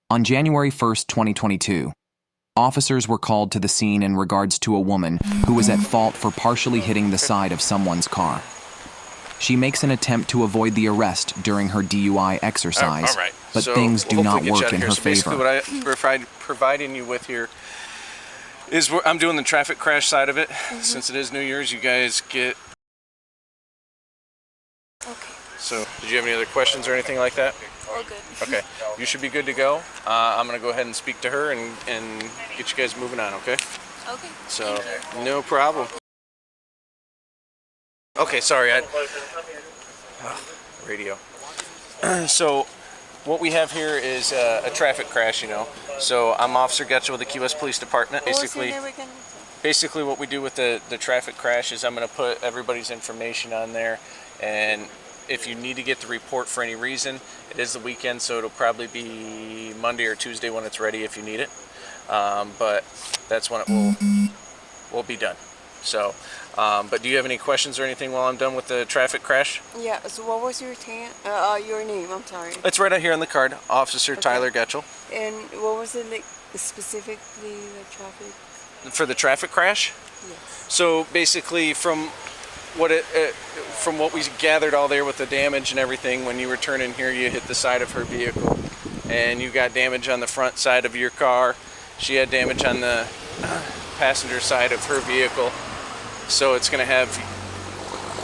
On January 1st, 2022, officers were called to the scene in regards to a woman who was at fault for partially hitting the side of someone's car. She makes an attempt to avoid the arrest during her DUI exercise, all right. but So things do we'll not hopefully get you work out of in here. her So basically favor. what I'm providing you with here is I'm doing the traffic crash side of it. Since it is New Year's, you guys get... Okay. So, did you have any other questions or anything like that? All good. Okay. You should be good to go. I'm going to go ahead and speak to her and get you guys moving on, okay? Okay. So, no problem. Okay, sorry. Radio. So, what we have here is a traffic crash, you know. So, I'm Officer Getchell with the Key West Police Department. Basically what we do with the traffic crash is I'm going to put everybody's information on there, and if you need to get the report for any reason, it is the weekend, so it'll probably be Monday or Tuesday when it's ready if you need it. But that's when it will be done. So, but do you have any questions or anything while I'm done with the traffic crash? Yeah, so what was your name? I'm sorry. It's right out here on the card, Officer Tyler Getchell. And what was it like specifically, the traffic? For the traffic crash? Yes. So basically from what we gathered all there with the damage and everything, when you were turning here, you hit the side of her vehicle and you got damage on the front side of your car. She had damage on the passenger side of her vehicle. So it's going to have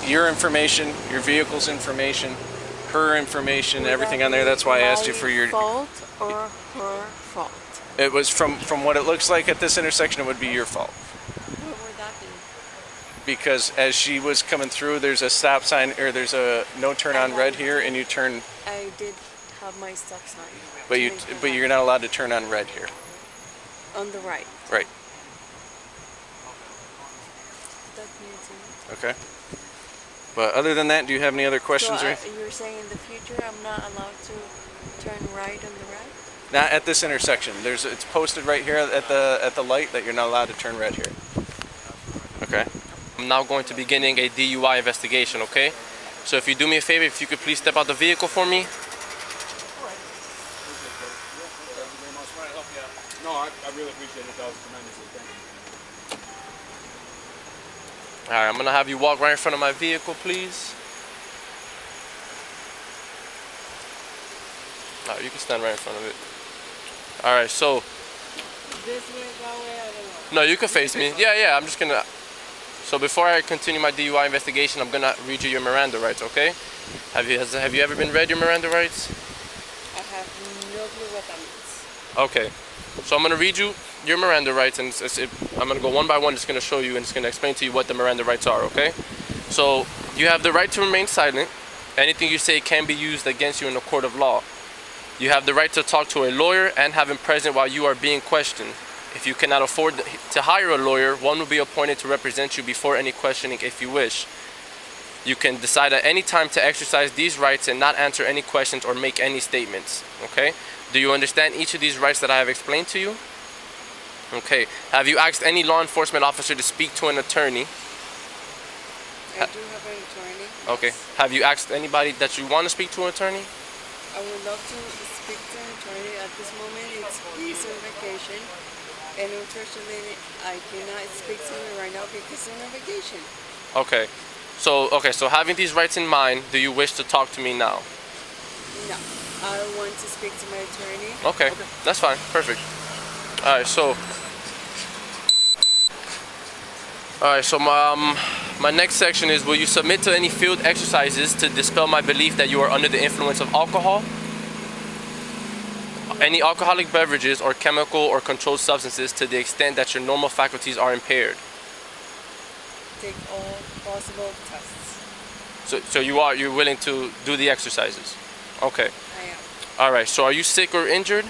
your information, your vehicle's information, her information, everything on there. That's why I asked you for your... fault or her fault? It was from what it looks like at this intersection, it would be your fault. What would that be? Because as she was coming through, there's a stop sign, or there's a no turn on red here, and you turn. I did have my stop sign. But you're not allowed to turn on red here. On the right. Right. That's new to me. Okay. But other than that, do you have any other questions So or anything? you're saying in the future I'm not allowed to turn right on the right? Not at this intersection. It's posted right here at the light that you're not allowed to turn red here. Okay. I'm now going to be beginning a DUI investigation, okay? So if you do me a favor, if you could please step out the vehicle for me. No, I really appreciate it. That was tremendously. Thank you. Alright, I'm gonna have you walk right in front of my vehicle, please. Alright, you can stand right in front of it. Alright, so... This way, that way, I don't know. No, you can face me. Yeah, I'm just gonna... So before I continue my DUI investigation, I'm gonna read you your Miranda rights, okay? Have you ever been read your Miranda rights? I have no clue what that means. Okay. So I'm gonna read you your Miranda rights, and I'm gonna go one by one. It's gonna show you, and it's gonna explain to you what the Miranda rights are, okay? So you have the right to remain silent. Anything you say can be used against you in a court of law. You have the right to talk to a lawyer and have him present while you are being questioned. If you cannot afford to hire a lawyer, one will be appointed to represent you before any questioning if you wish. You can decide at any time to exercise these rights and not answer any questions or make any statements, okay? Do you understand each of these rights that I have explained to you? Okay. Have you asked any law enforcement officer to speak to an attorney? I do have an attorney. Okay. Have you asked anybody that you want to speak to an attorney? I would love to speak to an attorney. At this moment, he's on vacation. And unfortunately, I cannot speak to him right now because I'm on vacation. Okay. So having these rights in mind, do you wish to talk to me now? No. I want to speak to my attorney. Okay. That's fine. Perfect. Alright, so my next section is, will you submit to any field exercises to dispel my belief that you are under the influence of alcohol, any alcoholic beverages, or chemical or controlled substances to the extent that your normal faculties are impaired? Take all possible tests. So you're willing to do the exercises? Okay. I am. Alright, so are you sick or injured?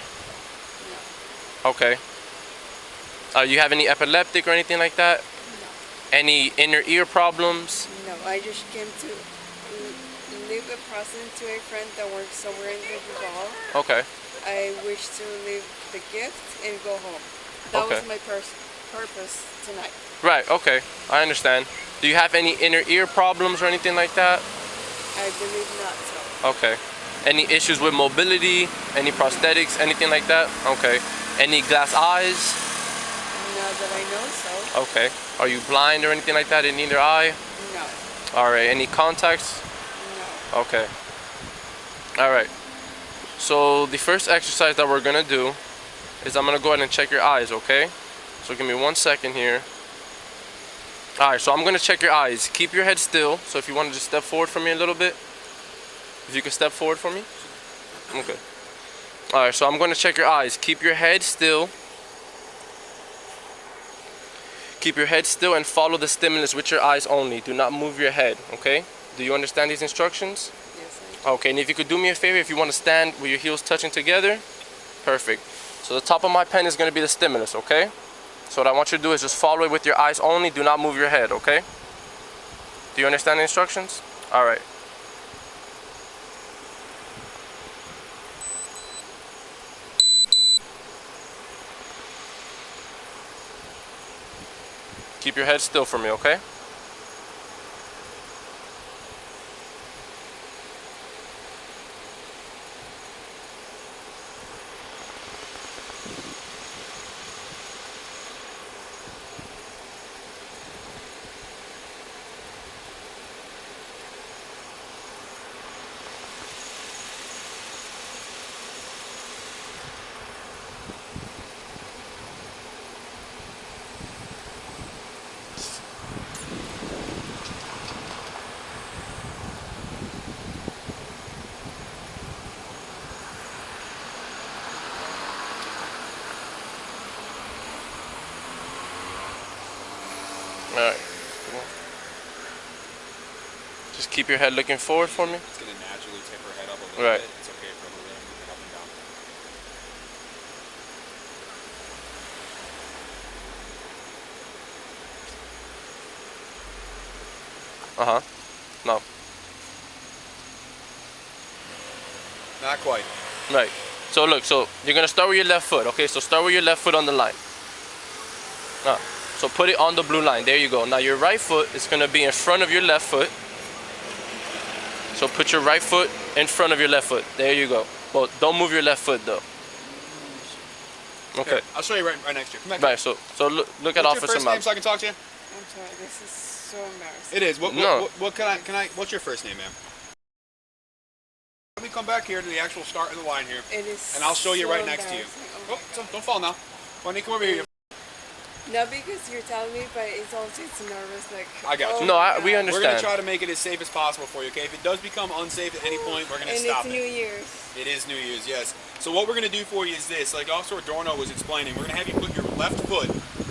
No. Okay. You have any epileptic or anything like that? No. Any inner ear problems? No, I just came to leave a present to a friend that works somewhere in the Duval. Okay. I wish to leave the gift and go home. That Okay. was my purpose tonight. Right, okay. I understand. Do you have any inner ear problems or anything like that? I believe not so. Okay. Any issues with mobility? Any prosthetics? Anything like that? Okay. Any glass eyes? Not that I know so. Okay. Are you blind or anything like that in either eye? No. Alright. Any contacts? No. Okay. Alright. So the first exercise that we're gonna do is I'm gonna go ahead and check your eyes, okay? So give me 1 second here. Alright, so I'm gonna check your eyes. Keep your head still. So if you want to just step forward for me a little bit. If you can step forward for me. Okay. Alright, so I'm gonna check your eyes. Keep your head still. Keep your head still and follow the stimulus with your eyes only. Do not move your head, okay? Do you understand these instructions? Yes, I do. Okay, and if you could do me a favor, if you want to stand with your heels touching together, perfect. So the top of my pen is going to be the stimulus, okay? So what I want you to do is just follow it with your eyes only. Do not move your head, okay? Do you understand the instructions? All right. Keep your head still for me, okay? Alright. Just keep your head looking forward for me. It's gonna naturally tip her head up a little Right. bit. It's okay for her to really move it up and down. No. Not quite. Right. So look, so you're gonna start with your left foot, okay? So start with your left foot on the line. So put it on the blue line. There you go. Now your right foot is gonna be in front of your left foot. So put your right foot in front of your left foot. There you go. Well, don't move your left foot though. Okay. Here, I'll show you right next to you. Come back. Right. So look at What's your Officer first name Mount. so I can talk to you? I'm sorry, this is so embarrassing. It is. What No. what's your first name, ma'am? Let me come back here to the actual start of the line here. It is And I'll show you so right next to you. embarrassing. Oh, so don't fall now. Why don't you come over here? Not because you're telling me, but it's also it's nervous. Like I got you. No, my we God. understand. We're gonna try to make it as safe as possible for you, okay? If it does become unsafe at any point, we're gonna And stop it's it. New Year's. It is New Year's, yes. So what we're gonna do for you is this, like Officer Adorno was explaining, we're gonna have you put your left foot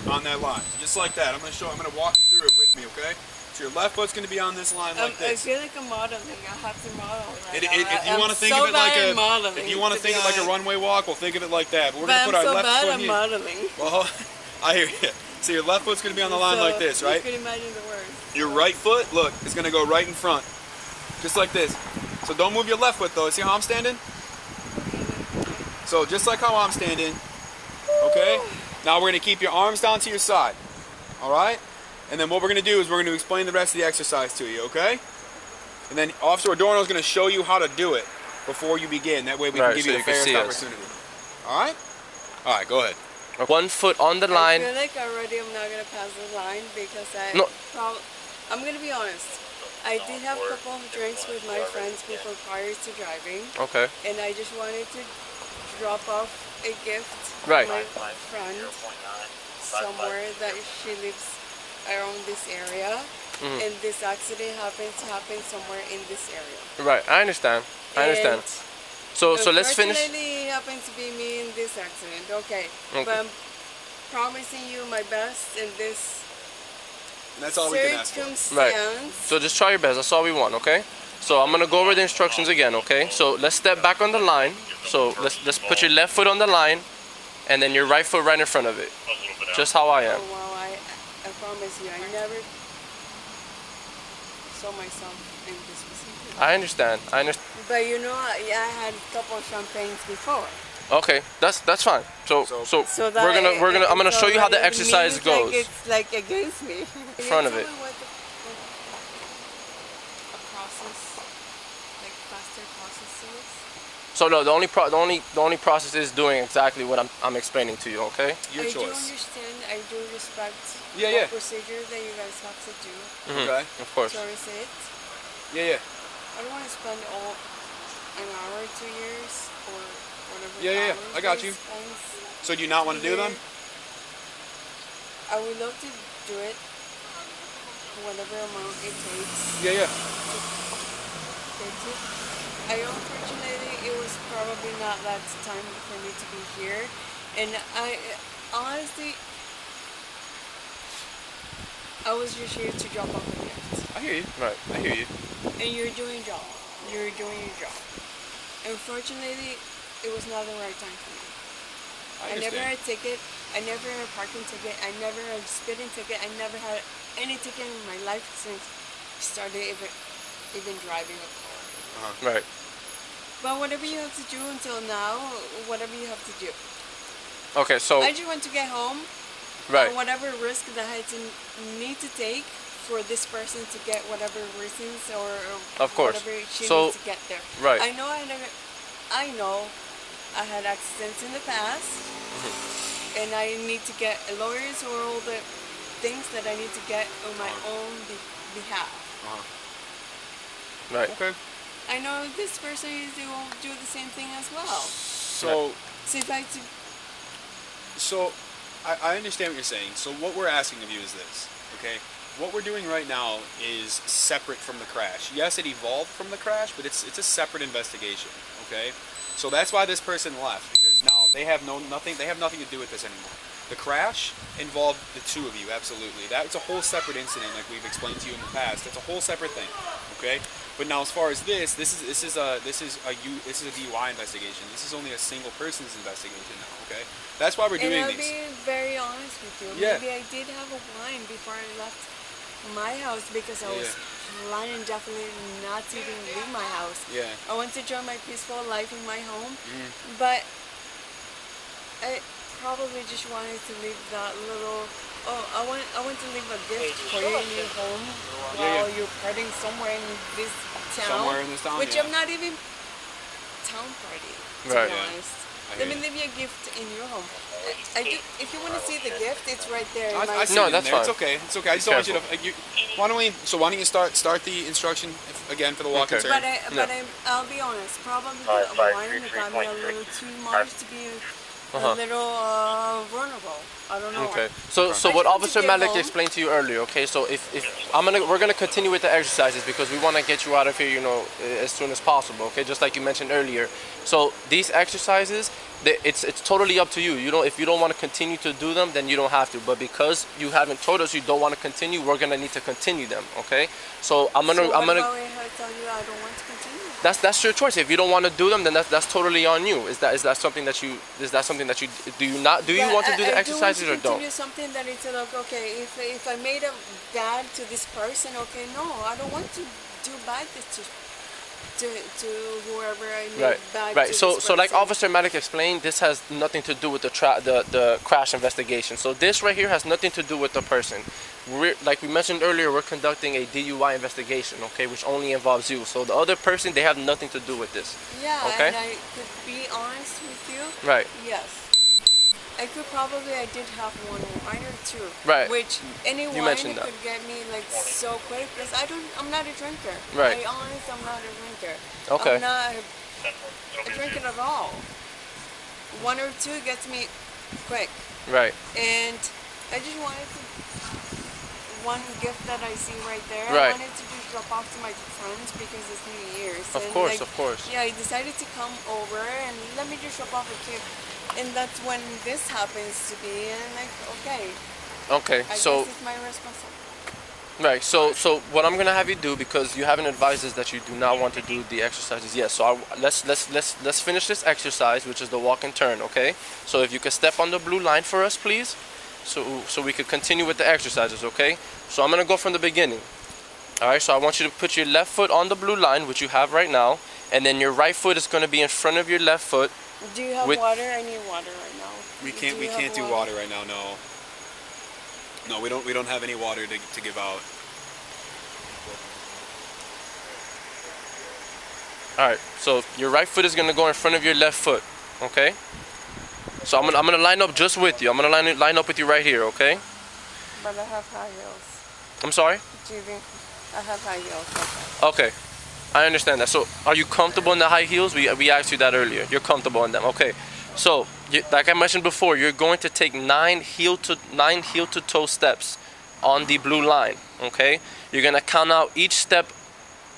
on that line, just like that. I'm gonna walk you through it with me, okay? So your left foot's gonna be on this line like I this. feel like I'm modeling. I have to model right If now. you want to think so of it like bad at modeling, if you want to think of it like a runway walk, we'll think of it like that. But we're But gonna I'm put our so left bad foot at here. modeling. Well, I hear you. So your left foot's gonna be on the line So like this, right? You can imagine the words. Your right foot, look, is gonna go right in front, just like this. So don't move your left foot though. See how I'm standing? So just like how I'm standing, okay? Now we're gonna keep your arms down to your side, all right? And then what we're gonna do is we're gonna explain the rest of the exercise to you, okay? And then Officer Adorno is gonna show you how to do it before you begin. That way we Right, can give so you you the can fairest see us. opportunity. All right? All right, go ahead. 1 foot on the I line. feel like already I'm not gonna pass the line because No. I'm gonna be honest. I did have a couple of drinks with my friends before prior to driving, Okay. and I just wanted to drop off a gift Right. to my friend somewhere that she lives around this area, Mm-hmm. and this accident happens to happen somewhere in this area. Right. I understand. I understand. And So let's finish. Unfortunately, it happens to be me in this accident. Okay. Okay. But I'm promising you my best in this And that's all we can ask for. circumstance. So just try your best. That's all we want, okay? So I'm gonna go over the instructions again, okay? So let's step back on the line. So let's put your left foot on the line, and then your right foot right in front of it, just how I am. Oh, well, I promise you, I never saw myself in this position. I understand. But you know, I had a couple of champagnes before. Okay, that's fine. So So that I'm gonna show you how the it exercise means goes. Like it's like against me. In front of it. Tell me what a process, like faster process is? So no, the only process is doing exactly what I'm explaining to you. Okay. Your I do choice. understand. I do respect Yeah, the procedure that you guys have to do Okay. Of course. to receipt. Yeah. I don't want to spend all an hour, 2 years, or whatever. Yeah. hours I got that you. it spends So do you not want to do them? I would love to do it, whatever amount it takes. Yeah. Takes it. Unfortunately, it was probably not that time for me to be here, and I honestly, I was just here to drop off a gift. I hear you. Right. I hear you. And you're doing your job. You're doing your job. Unfortunately, it was not the right time for me. I never had a ticket. I never had a parking ticket. I never had a speeding ticket. I never had any ticket in my life since I started even driving a car. Right. But whatever you have to do until now, whatever you have to do. Okay. So. I just want to get home. Right. Or whatever risk that I need to take for this person to get whatever reasons or Of course. whatever she So- needs to get there. Right. I know I had accidents in the past, and I need to get lawyers or all the things that I need to get on my own behalf. Right. Okay. I know this person will do the same thing as well. So So I understand what you're saying. So what we're asking of you is this, okay? What we're doing right now is separate from the crash. Yes, it evolved from the crash, but it's a separate investigation, okay? So that's why this person left, because now they have nothing to do with this anymore. The crash involved the two of you, absolutely. That's a whole separate incident, like we've explained to you in the past. That's a whole separate thing, okay? But now, as far as this is a DUI investigation. This is only a single person's investigation now, okay? That's why we're doing and I'll these. be very honest with you. Yeah. Maybe I did have a wine before I left my house because I was planning definitely not to even leave my house. Yeah. I want to enjoy my peaceful life in my home, but I probably just wanted to leave that little. Oh, I want to leave a gift for you in your home while you're partying somewhere in this town. Somewhere in this town, which yeah. I'm not even town party. To Right. be Yeah. honest. I Let hear me you. leave you a gift in your home. I do. If you want to see the gift, it's right there. In my I see No, it in that's there. fine. It's okay. It's okay. I just don't want you to. Why don't you start the instruction again for the walk and Okay. turn? I'll be honest. Probably the wine got me a little too much to be a little vulnerable. I don't know. Okay. So I what just want Officer to get Malik home. explained to you earlier, okay? So if we're gonna continue with the exercises because we want to get you out of here, as soon as possible, okay? Just like you mentioned earlier. So these exercises, it's totally up to you. If you don't want to continue to do them, then you don't have to. But because you haven't told us you don't want to continue, we're gonna need to continue them, okay? So I'm gonna. So what about if I tell you I don't want to continue? That's your choice. If you don't want to do them, then that's totally on you. Is that something that you do you want to do the exercises or don't? don't? Continue something that it's like, okay, if I made a bad to this person, okay, no, I don't want to do bad to whoever I made bad Right. to. So this like person. Officer Malik explained, this has nothing to do with the crash investigation. So this right here has nothing to do with the person. Like we mentioned earlier, we're conducting a DUI investigation, okay, which only involves you. So the other person, they have nothing to do with this. Yeah, Okay. and I could be honest with you. Right. Yes. I did have one wine or two. Right. Which any You wine mentioned that. could get me like so quick because I'm not a drinker. Right. I'm not a drinker. Okay. I'm not a drinker at all. One or two gets me quick. Right. And I just wanted to, one gift that I see right there, Right. I wanted to just drop off to my friends because it's New Year's. Of And, course, like, of course. Yeah, I decided to come over and let me just drop off a gift. And that's when this happens to be, and I'm like, okay, Okay. I So guess it's my responsibility. right. So what I'm gonna have you do, because you haven't advised us that you do not want to do the exercises yet. So let's finish this exercise, which is the walk and turn. Okay. So if you could step on the blue line for us, please. So we could continue with the exercises, okay? So I'm gonna go from the beginning. All right, so I want you to put your left foot on the blue line, which you have right now, and then your right foot is gonna be in front of your left foot. Do you have water? I need water right now. We can't do water right now. No. No, we don't have any water to give out. All right. So your right foot is gonna go in front of your left foot. Okay. So I'm gonna line up just with you. I'm gonna line up with you right here. Okay. But I have high heels. I'm sorry. Judy, I have high heels. Okay. I understand that. So are you comfortable in the high heels? We asked you that earlier. You're comfortable in them. Okay. So like I mentioned before, you're going to take 9 heel to toe steps on the blue line. Okay. You're gonna count out each step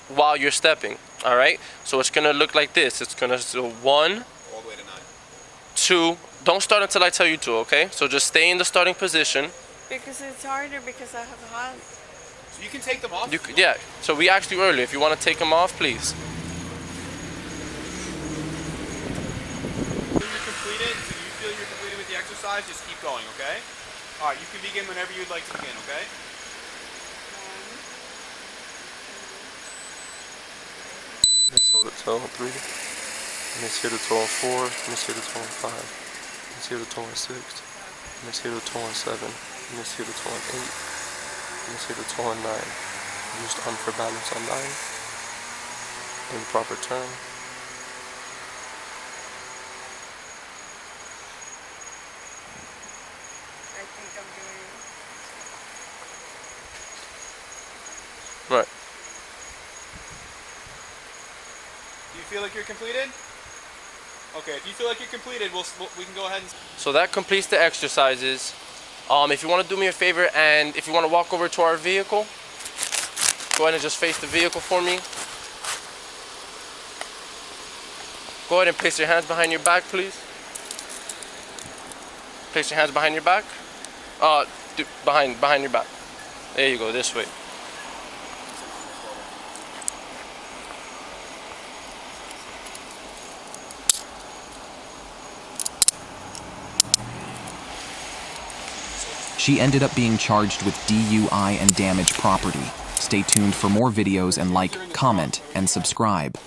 while you're stepping. All right. So it's gonna look like this. It's gonna so 1, All the way to 9. 2. Don't start until I tell you to. Okay. So just stay in the starting position. Because it's harder because I have high. So you can take them off. Yeah. So we asked you earlier if you want to take them off, please. When you're completed, so you feel you're completed with the exercise, just keep going, okay? All right, you can begin whenever you'd like to begin, okay? Let's hold it toe on 3. Let's hit the toe on 4. Let's hit the toe on 5. Let's hit the toe on 6. Let's hit the toe on 7. Let's hit the toe on 8. Let's hit the toe on 9. Use arm for balance on 9. Improper turn. I think I'm doing. Right. Do you feel like you're completed? Okay, if you feel like you're completed, we can go ahead and... So that completes the exercises. If you want to do me a favor and if you want to walk over to our vehicle, go ahead and just face the vehicle for me. Go ahead and place your hands behind your back, please. Place your hands behind your back. Behind your back. There you go, this way. She ended up being charged with DUI and damaged property. Stay tuned for more videos and like, comment, and subscribe.